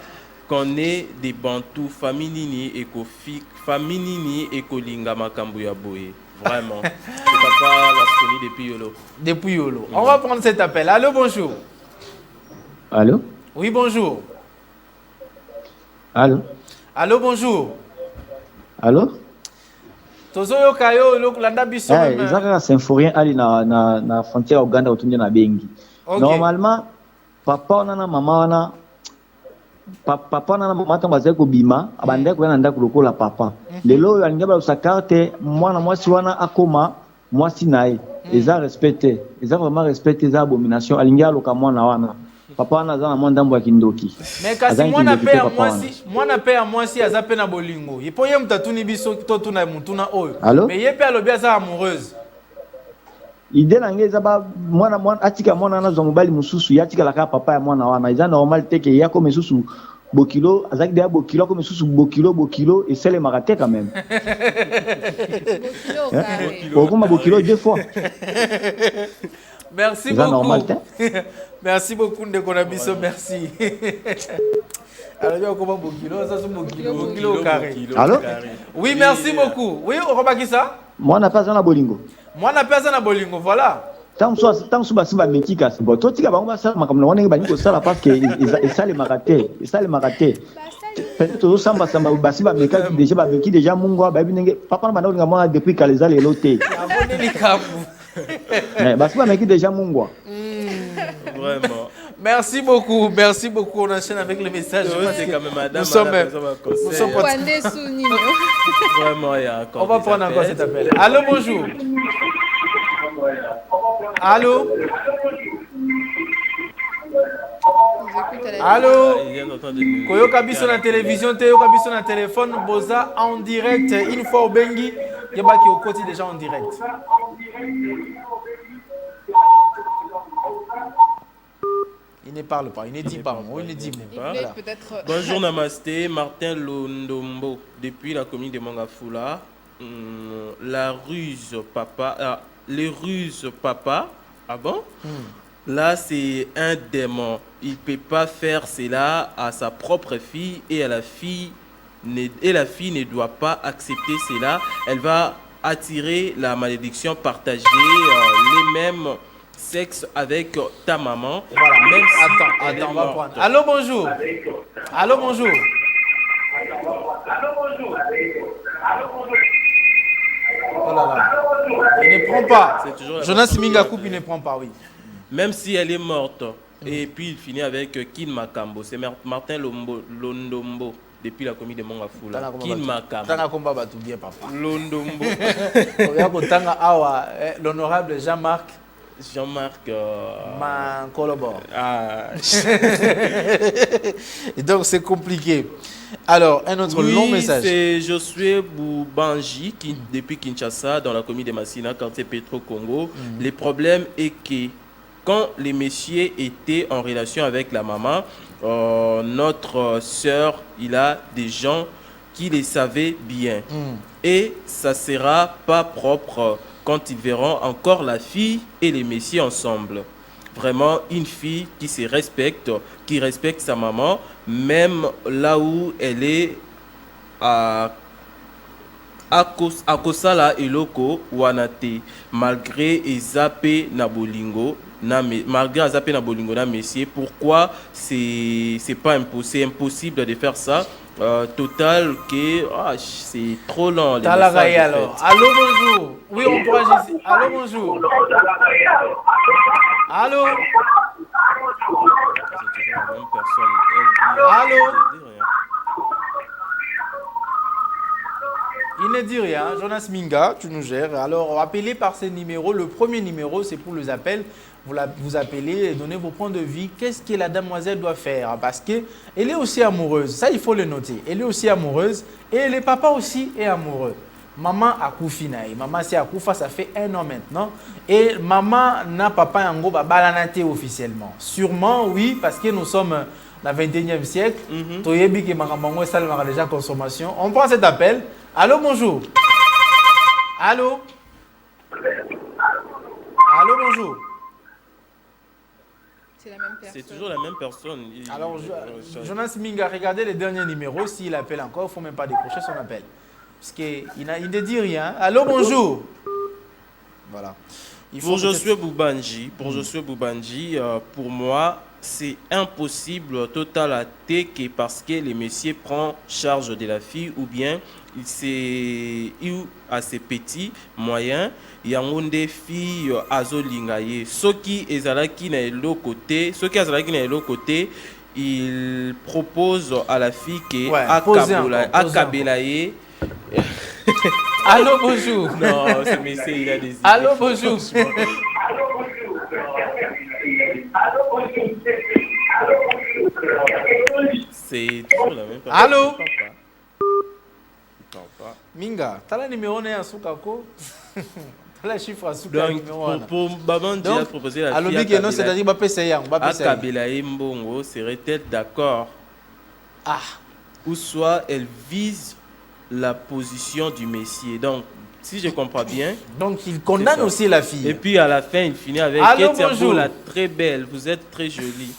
qu'on est des Bantous, Faminini et Kofi, Faminini et Kolinga Makambuya Boye. Vraiment. C'est Papa Lasconi depuis Yolo. Depuis Yolo. On va prendre cet appel. Allô, bonjour. Allô? Oui, bonjour. Allô? Allô, bonjour. Allô? Tozoyo kayo landa biso même. Ezaka symphorien ali na frontière Uganda otunde na bengi. Okay. Normalement papa na mama wana papa na mama tamba zeko bima abande ko na ndako lokola papa. Lelo yo alinga ba sa carte mwana mwasi wana akoma mwasi nae. Eza respecté. Eza vraiment respecté za abomination alinga loka mwana wana. Papa wana za na mwanda mbwa kindoki. Mais kasi mwana pe ya mwasi aza pe na bolingo. Ipo ye mtatuni biso to tuna mutuna oyo. Mais ye pe alobi aza amoureuse. Ide na ngeza ba mwana atika mwana na zo mobali mususu yatika la ka papa ya mwana wana. Eza normal teke ya ko mesusu bokilo azaki dia bokilo ko mesusu bokilo et c'est le maraté quand même. Bokilo bokilo deux fois. Merci beaucoup. Merci beaucoup Ndeko Nabiso, merci. Alors, comment bokilo, ça c'est bokilo carré. Allô? Oui, merci beaucoup. Oui, on remarque ça? Moi n'a pas un bolingo. Moi n'a pas un bolingo, voilà. Tant que basiba metika c'est bon. Toi tu vas ba ça makamna wana bani ko sala parce que ça les maraté. Peut-être au samba basiba meka déjà ba meki déjà mungo ba binenge papa na bana ngama depuis kaleza le loté. Abonné les kapu. Mais basiba meki déjà mungo. Vraiment. Merci beaucoup. On enchaîne avec le message. Nous sommes Vraiment, il y a encore. On va prendre encore cet appel. Allô, bonjour. Allô. Allô. Koyoka biso na télévision, Koyoka biso na téléphone, Boza en direct. Une fois au Bengi, Yabaki au côté déjà en direct. Il ne parle pas, il ne dit pas mot, il ne dit mot. Il Voilà. voulait peut-être... Bonjour Namasté, Martin Londombo, depuis la commune de Mangafula. La ruse papa, les ruses papa, ah bon? Là c'est un démon, il ne peut pas faire cela à sa propre fille et à la fille, la fille ne doit pas accepter cela, elle va attirer la malédiction, partager les mêmes sexes avec ta maman. Voilà, même si elle attends, est on va morte. prendre. Allô, bonjour. Allô, bonjour. Oh là là. Il ne prend pas. C'est toujours la Jonas partie Minga coupe, il ne prend pas, oui. Même si elle est morte. Et puis il finit avec Kin Makambo. C'est Martin Londombo, depuis la commune de Mongafula. Kin Makambo. Tanga komba batu bien, papa. Londombo. Tanga awa, l'honorable Jean-Marc Jean-Marc. Mankolobor. Ah. Et donc c'est compliqué. Alors, un autre long message. C'est Josué Boubanji, qui, depuis Kinshasa, dans la commune de Massina, quartier Petro-Congo. Le problème est que quand les messieurs étaient en relation avec la maman, notre sœur, il a des gens qui les savaient bien. Et ça ne sera pas propre quand ils verront encore la fille et les messieurs ensemble. Vraiment une fille qui se respecte, qui respecte sa maman, même là où elle est à Kosala et Loko Wanate, malgré Ezape Nabolingo, malgré Ezape Nabolingo na messieurs. Pourquoi c'est pas impossible, impossible de faire ça? Total que c'est trop lent. Les messages, alors. Allô, bonjour. Oui, on pourra ici. Allô, bonjour. Allô. C'est toujours la même personne. Allô. Elle dit rien. Il ne dit rien. Jonas Minga, tu nous gères. Alors, appelez par ces numéros. Le premier numéro, c'est pour les appels. Vous appelez et donnez vos points de vue. Qu'est-ce que la demoiselle doit faire? Parce qu'elle est aussi amoureuse. Ça, il faut le noter. Elle est aussi amoureuse. Et le papa aussi est amoureux. Maman a koufinaï. Maman c'est à Koufa, ça fait 1 an maintenant. Et maman n'a papa yango balanate officiellement. Sûrement, oui, parce que nous sommes dans le 21e siècle. Toyebi ke makambango ça le déjà consommation. On prend cet appel. Allô, bonjour. Allô. Allô, bonjour. C'est la même personne. C'est toujours la même personne. Alors, Jonas Minga, regardez les derniers numéros. S'il appelle encore, il ne faut même pas décrocher son appel. Parce qu'il ne dit rien. Allô, bonjour. Voilà. Pour Josué Boubanji, pour moi, c'est impossible total à que parce que le monsieur prend charge de la fille ou bien il a ses petits moyens. Il y a des filles azolingaye. Ceux qui ezalaki na l'autre côté, il propose à la fille que akabelaye. Allô, bonjour. Non, ce monsieur, il a des idées. Allô, bonjour. C'est toujours la même personne. Allô. Il parle pas. Minga, tu as le numéro de Soukako. Tu as le chiffre à Soukako. Donc, pour Babandi a proposé la fille c'est-à-dire Akabelaye Mbongo serait-elle d'accord? Ou soit elle vise la position du messier. Donc, si je comprends bien. Donc, il condamne aussi la fille. Et puis, à la fin, il finit avec bonjour. La très belle, vous êtes très jolie.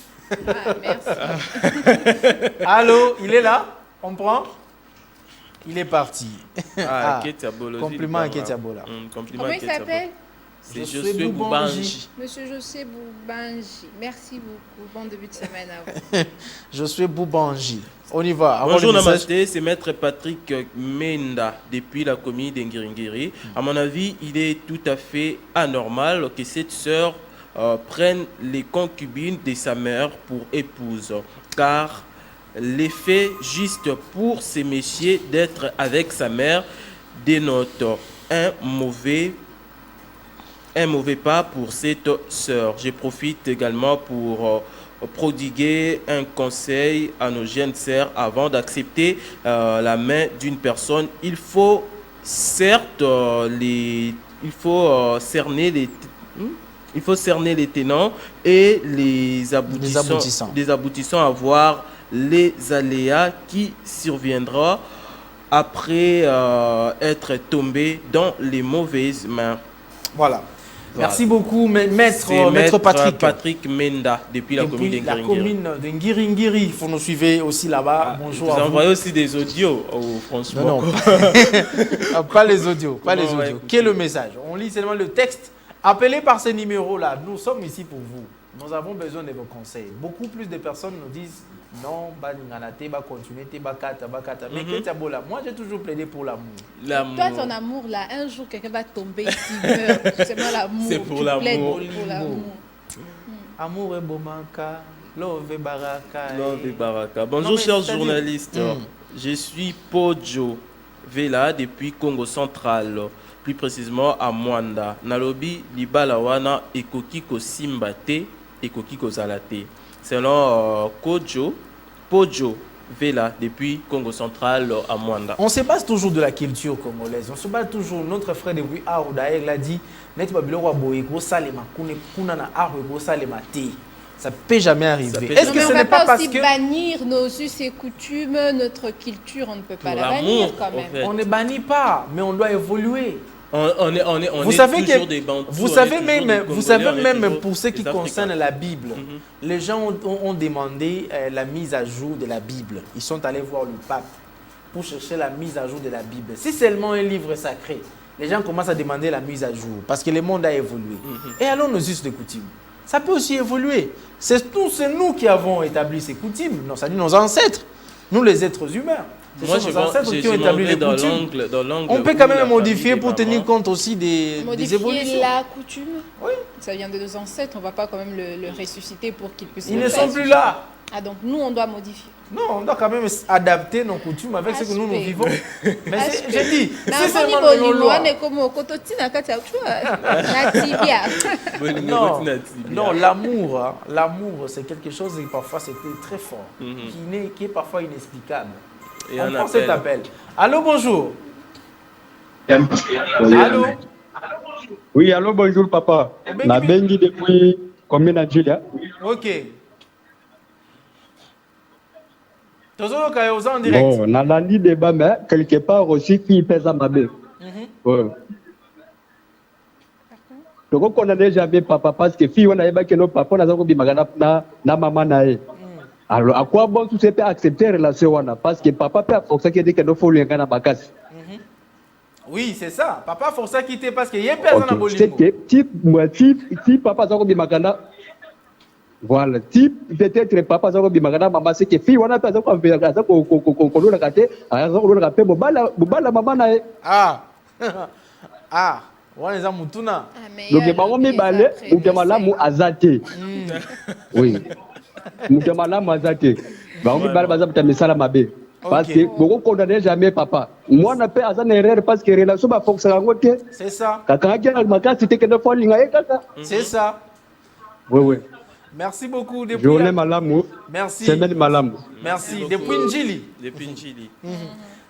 Merci. Allô, il est là? On prend? Il est parti. Compliment à Ketiabola. Comment il s'appelle? C'est Josué Boubanji. Monsieur Josué Boubanji. Merci beaucoup. Bon début de semaine à vous. Josué Boubanji. On y va. Bonjour Namasté, c'est Maître Patrick Menda depuis la commune d'Engiringiri. À mon avis, il est tout à fait anormal que cette sœur prenne les concubines de sa mère pour épouse. Car l'effet juste pour ces messieurs d'être avec sa mère dénote un mauvais pas pour cette sœur. Je profite également pour prodiguer un conseil à nos jeunes sœurs avant d'accepter la main d'une personne. Il faut certes cerner les... Il faut cerner les tenants et les aboutissants à voir les aléas qui surviendront après être tombé dans les mauvaises mains. Voilà. Merci beaucoup, maître Patrick. Patrick Menda, depuis la commune de Ngiringiri. La commune de Ngiringiri. Il faut nous suivre aussi là-bas. Bonjour. Vous envoyez aussi des audios, franchement. Non. Pas les audios. Quel est le message? On lit seulement le texte. Appelez par ces numéros-là. Nous sommes ici pour vous. Nous avons besoin de vos conseils. Beaucoup plus de personnes nous disent non, continuer, mais moi j'ai toujours plaidé pour l'amour. Toi, ton amour là, un jour quelqu'un va tomber ici, meurt. C'est pas l'amour. C'est pour l'amour. Amour et bomanka, love et baraka. Love et baraka. Bonjour, chers journalistes. Je suis Pojo Vela depuis Congo Central. Plus précisément à Mwanda. Nalobi Libalawana Ekoki ko Simbate Ekoki ko Zalate. Selon Pojo Vela depuis Congo Central à Mwanda. On se base toujours de la culture congolaise. On se base toujours. Notre frère depuis Aoudaï l'a dit. Net babilo wa boyeko salema kuna na arweko salema te. Ça ne peut jamais arriver. Est-ce que ce n'est pas parce que bannir nos us et coutumes, notre culture, on ne peut pas la bannir quand même. En fait. On ne bannit pas, mais on doit évoluer. Vous savez même pour ce qui concerne la Bible, les gens ont demandé la mise à jour de la Bible. Ils sont allés voir le pape pour chercher la mise à jour de la Bible. Si seulement un livre sacré, les gens commencent à demander la mise à jour parce que le monde a évolué. Et alors nos us et coutumes, ça peut aussi évoluer. C'est nous qui avons établi ces coutumes. Non, ça dit nos ancêtres, nous les êtres humains. Moi, je vais dans l'angle. On peut quand même modifier pour tenir compte aussi des évolutions. Modifier la coutume. Oui. Ça vient de nos ancêtres. On ne va pas quand même le ressusciter pour qu'il puisse. Ils ne sont plus là. Ah, donc nous, on doit modifier. Non, on doit quand même adapter nos coutumes avec ce que nous vivons. Mais j'ai dit, c'est seulement non, l'amour, c'est quelque chose qui parfois c'était très fort, qui est parfois inexplicable. Et on prend cet appel. Allô, bonjour. Allô. Oui, allô, bonjour, papa. La Bengi depuis combien de Julia? Ok. En direct. Bon, on a l'année débat, mais quelque part aussi, qui pèse à ma belle. Donc, on a déjà vu papa parce que fille, on a évoqué nos papas, on a dit na maman nae. Alors, à quoi bon tu sais pas accepter la relation parce que papa peut forcer qu'il dit que nous faut lui gagner bakas. Oui, c'est ça. Papa force à quitter parce qu'il y a personne à bolingo. C'est que si papa zako bimagana. Voilà, si peut-être papa zako bimagana maman c'est que fille on a pas zako envers zako ko la kate, zako la kate bobala maman nae. On les a mutuna. Donc bango mibale ou de malamu azate. Oui. Moutemala mazate. Bango mibale baza misala mabe. Parce que beaucoup condamné jamais papa. Moi on a fait une erreur parce que relation ba fonctionner ngote. C'est ça. Kaka ngaki maka c'était que de falling et kaka. C'est ça. Oui. Merci beaucoup depuis. Journée malamu. Merci. Semaine malamu. Merci depuis Njili. Depuis Njili.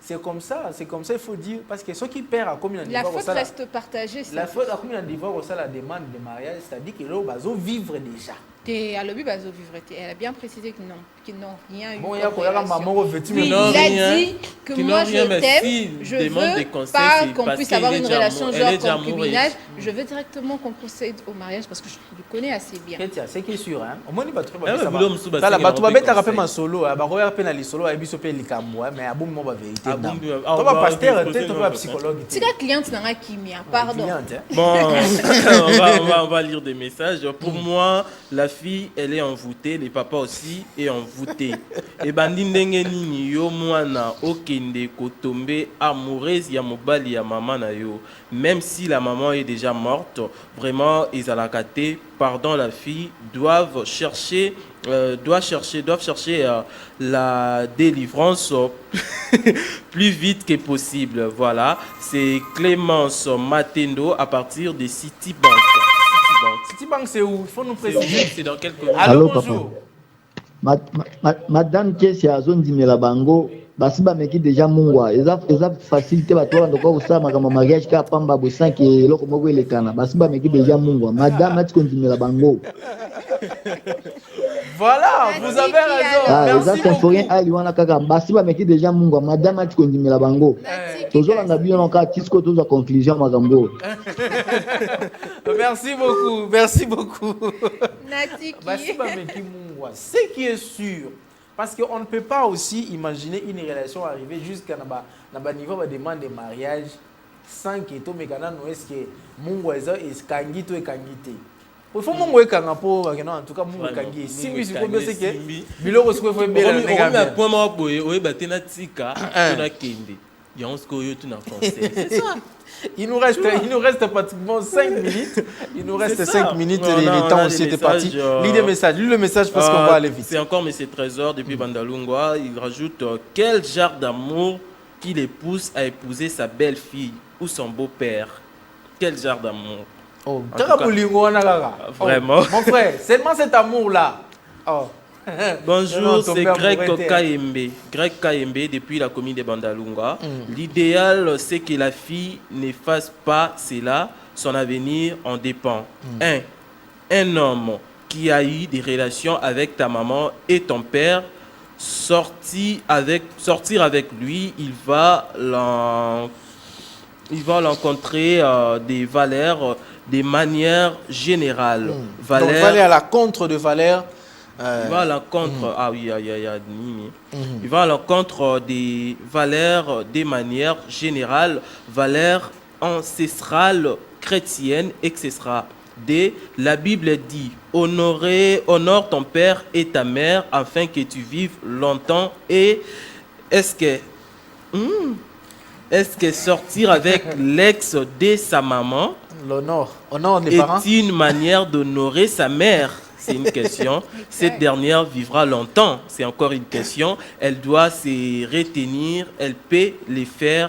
C'est comme ça, il faut dire, parce que ceux qui perdent à combien de la faute reste partagée. La faute à combien de divorce, la demande de mariage, c'est-à-dire que là, ils vont vivre déjà. Elle a bien précisé qu'ils n'ont rien eu. Bon, il y a maman revêtue. Il a dit que moi je t'aime, je veux pas qu'on puisse avoir une relation genre concubinage. Je veux directement qu'on procède au mariage parce que je le connais assez bien. C'est qui est sûr, hein. Au moins, il va trouver ça. La bateau va être rappelé ma solo, elle va regarder les solo, elle va se payer les camois, mais à bout de la vérité. Tu vas pasteur, tu vas psychologue. C'est la cliente n'a pas qui m'a pardon. Bon, on va lire des messages. Pour moi, la fille, elle est envoûtée, les papas aussi est envoûté. Et bandi ndenge nini yo mwana okende kotombe amoureuse ya mobali ya maman na yo. Même si la maman est déjà morte, vraiment ils à la caté, pardon la fille doivent chercher la délivrance plus vite que possible. Voilà, c'est Clémence Matendo à partir de Citibank. Citibank, c'est où? Il faut nous préciser. C'est dans quel commune? Allô, bonjour. Madame Kessia Zondimela Bango, basi bameki déjà mungwa eza facilité batola ndoko kosala makambo mariage ka pamba bosanki eloko moko elekana basi bameki déjà mungwa madame ati kondimela bango. Voilà, vous avez raison. Merci beaucoup. Ali wana kaka basi bameki déjà mungwa madame ati kondimela bango. Tozolanda bino naka tisko toza conclusion makambo. Merci beaucoup, merci beaucoup. Natiki. Basi bameki mungwa, ce qui est sûr. Parce qu'on ne peut pas aussi imaginer une relation arriver jusqu'à un niveau de demande de mariage sans que tout mécana nous est-ce que mungwa est kangito et kangité. Il faut mungwa kanga pour en tout cas mungwa kangi. Si vous savez c'est que biloko ce qu'il faut bien le négatif. On a point moi boye oye batena tika tuna kende. Yansko yo tuna français. C'est ça. Il nous reste pratiquement 5 minutes. Il nous reste 5 minutes. Le temps aussi était parti. Lis le message parce qu'on va aller vite. C'est encore M. Trésor depuis Bandalungwa. Il rajoute quel genre d'amour qui les pousse à épouser sa belle-fille ou son beau-père. Quel genre d'amour. Oh, vraiment. Mon frère, seulement cet amour-là. Oh. Bonjour, c'est Greg Kayembe. Greg Kayembe depuis la commune de Bandalunga. L'idéal, c'est que la fille ne fasse pas cela. Son avenir en dépend. Un homme qui a eu des relations avec ta maman et ton père, sortir avec lui, il va rencontrer des valeurs, des manières générales. Donc, il va aller à la contre de valeurs. Il va à l'encontre, il va à l'encontre des valeurs, des manières générales, valeurs ancestrales, chrétiennes, etc. La Bible dit, honore ton père et ta mère afin que tu vives longtemps. Et est-ce que sortir avec l'ex de sa maman est une manière d'honorer sa mère? C'est une question. Cette dernière vivra longtemps. C'est encore une question. Elle doit se retenir. Elle peut les faire.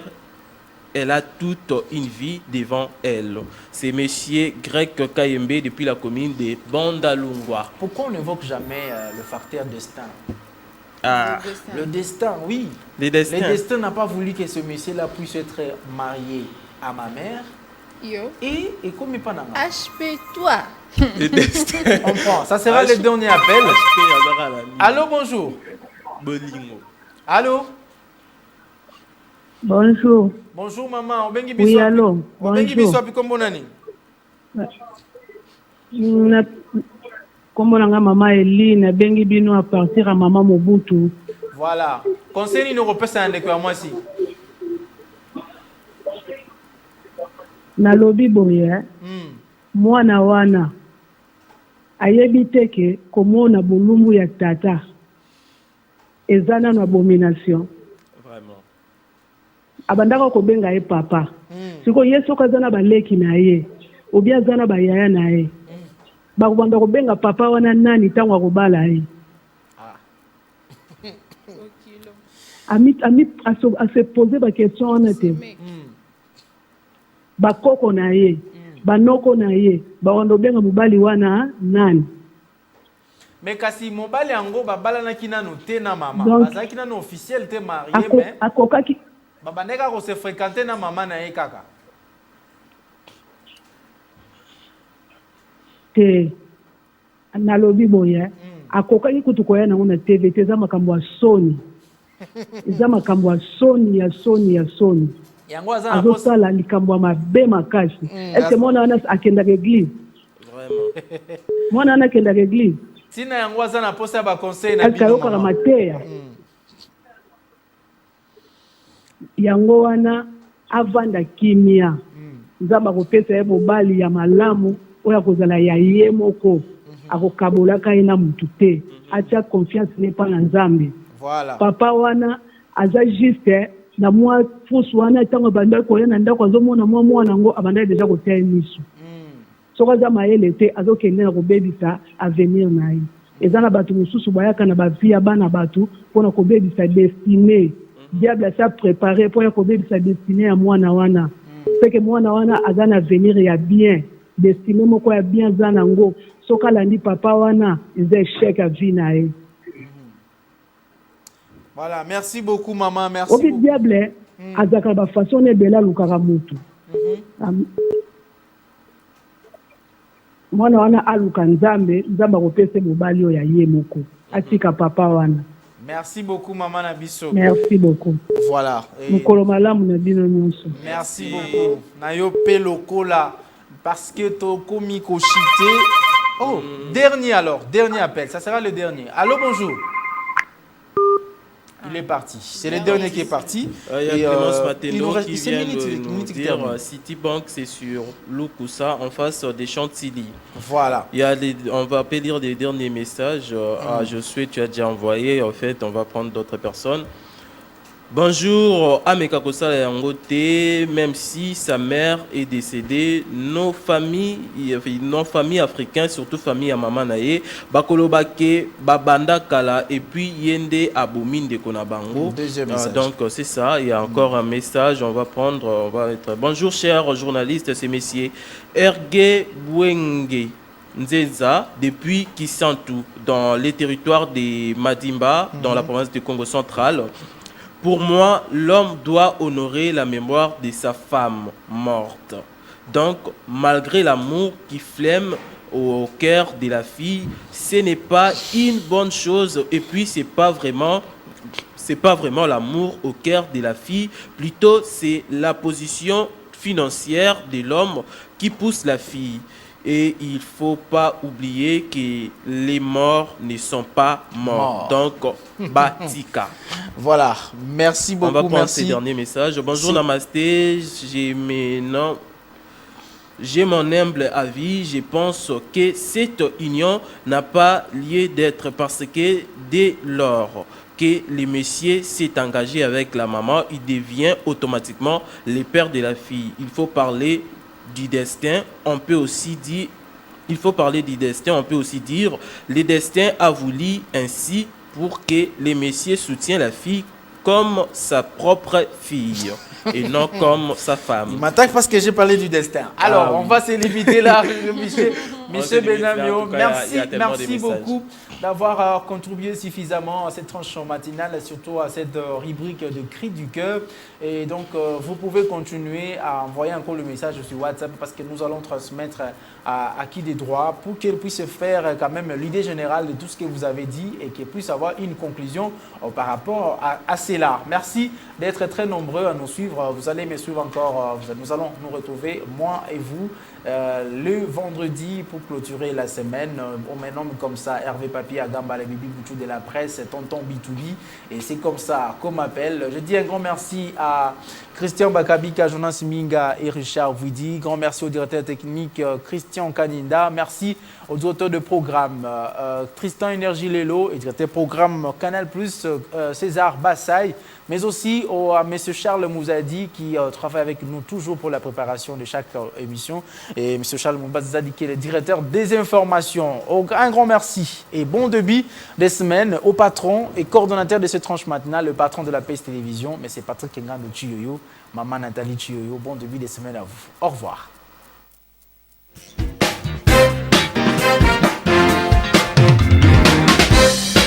Elle a toute une vie devant elle. C'est M. Greg Kayembe depuis la commune de Bandalungwa. Pourquoi on n'évoque jamais le facteur destin? Le destin, oui. Le destin n'a pas voulu que ce monsieur-là puisse être marié à ma mère. Yo. Et comme il pas HP-toi. On prend. Ça sera le dernier appel. Allô, bonjour. Allô. Bonjour. Bonjour, maman. Oui, allô. Bonjour. Comment on a maman Eline, bengi bino à partir à maman Mobutu. Voilà. Conseil numéro c'est un décor moi aussi. Na lobi boye. Mwana wana. Ayebi teke komona bolumbu ya tata. Ezana na abomination. Vraiment. Abandaka ko benga ye papa. Siko yeso kazana baleki na ye. Obia zana ba yaya na ye. Bakubanda ko benga papa wana nani tango akobala ye. À se poser la question en été. Bakoko na ye, banoko na ye, bawando benga mubali wana nani. Mais kasi mobali ango babala na kina no te na mama. Bazaki na no officiel te marié mais. Akoka ki babandeka ko se fréquenter na mama na ye kaka. Te na lobi boya. Akoka ki kutukoya na una TV te za makambo ya soni. Za makambo ya soni ya soni. Azosala likambo ya mabe makasi. Est-ce que mwana wana akendaka église? Vraiment. Mwana wana akendaka église? Tina yango aza na posa ba conseil na bino mama. Mateya. Yango wana avanda kimia. Nzamba kopesa ye mobali ya malamu oya kozala ya ye moko. Akokabola kai na mutu te. Atia confiance ne pa na Nzambe. Voilà. Papa wana aza juste na mwa fusu wana tango banda ko yana ndako azomona mwana ngo abanda deja ko tia misu. Soka za mayele te azokende na kobebisa avenir na ye. Ezana batu mususu bayaka na ba vie bana batu pona kobebisa destinée. Diable a préparé pour kobebisa destinée ya mwana wana. C'est que mwana wana azana avenir ya bien. Destinée moko ya bien zana ngo. Soka landi papa wana is échec à vie na ye. Voilà, merci beaucoup, maman. Merci obi beaucoup. diable azaka ba façon ne bela lukaka mutu mwana wana aluka nzambe akopesa mobali oyo ya ye moko atika papa wana. Merci beaucoup, maman Nabiso. Merci beaucoup. Voilà. Mukolo malamu na bino nyonso. Merci beaucoup. Nayo Pelokola, parce que toko mikochité. Oh, dernier alors, dernier appel. Ça sera le dernier. Allô, bonjour. Il est parti. C'est le dernier qui est parti. Il y a Clémence Matendo reste qui vient de nous dire Citibank, c'est sur Lukusa, en face des Chantilly. Voilà. On va pas lire les derniers messages. Josué, tu as déjà envoyé. En fait, on va prendre d'autres personnes. Bonjour, Ameka Kosala Yangote, même si sa mère est décédée, nos familles africaines, surtout famille à Maman Naye, Bakolobake, Babanda Kala, et puis Yende Abomine de Konabango. Donc c'est ça, il y a encore un message, on va être. Bonjour chers journalistes, ces messieurs. Erge Bwenge Nzenza, depuis Kisantu, dans les territoires de Madimba, dans la province du Congo central. Pour moi, l'homme doit honorer la mémoire de sa femme morte. Donc, malgré l'amour qui flemme au cœur de la fille, ce n'est pas une bonne chose. Et puis, c'est pas vraiment l'amour au cœur de la fille. Plutôt, c'est la position financière de l'homme qui pousse la fille. Et il ne faut pas oublier que les morts ne sont pas morts. Donc, Batika. Voilà, merci beaucoup. On va prendre ces derniers messages. Bonjour, Namasté. J'ai mon humble avis. Je pense que cette union n'a pas lieu d'être parce que dès lors que le monsieur s'est engagé avec la maman, il devient automatiquement le père de la fille. Il faut parler du destin, on peut aussi dire, le destin a voulu ainsi pour que le monsieur soutienne la fille comme sa propre fille et non comme sa femme. Il m'attaque parce que j'ai parlé du destin. Alors, on va se limiter là, Monsieur Benamio. Merci beaucoup d'avoir contribué suffisamment à cette tranche matinale, surtout à cette rubrique de cris du cœur. Et donc, vous pouvez continuer à envoyer encore le message sur WhatsApp parce que nous allons transmettre à qui des droits pour qu'elle puisse faire quand même l'idée générale de tout ce que vous avez dit et qu'elle puisse avoir une conclusion par rapport à cela. Merci d'être très nombreux à nous suivre. Vous allez me suivre encore. Nous allons nous retrouver, moi et vous, le vendredi pour clôturer la semaine. On me nomme comme ça Hervé Papier Agamba, le Bibi Boutou de la presse, Tonton Bitouli. Et c'est comme ça qu'on m'appelle. Je dis un grand merci à Christian Bakabika, Jonas Minga et Richard Vouidi. Grand merci au directeur technique Christian Kaninda. Merci aux auteurs de programme Tristan Énergie Lelo et directeur programme Canal+, César Bassaï. Mais aussi à M. Charles Mouzadi qui travaille avec nous toujours pour la préparation de chaque émission. Et M. Charles Mouzadi qui est le directeur des informations. Un grand merci et bon début des semaines au patron et coordonnateur de cette tranche matinale, le patron de la PS Télévision, M. Patrick Kengando Chiyoyo, Maman Nathalie Chiyoyo. Bon début des semaines à vous. Au revoir.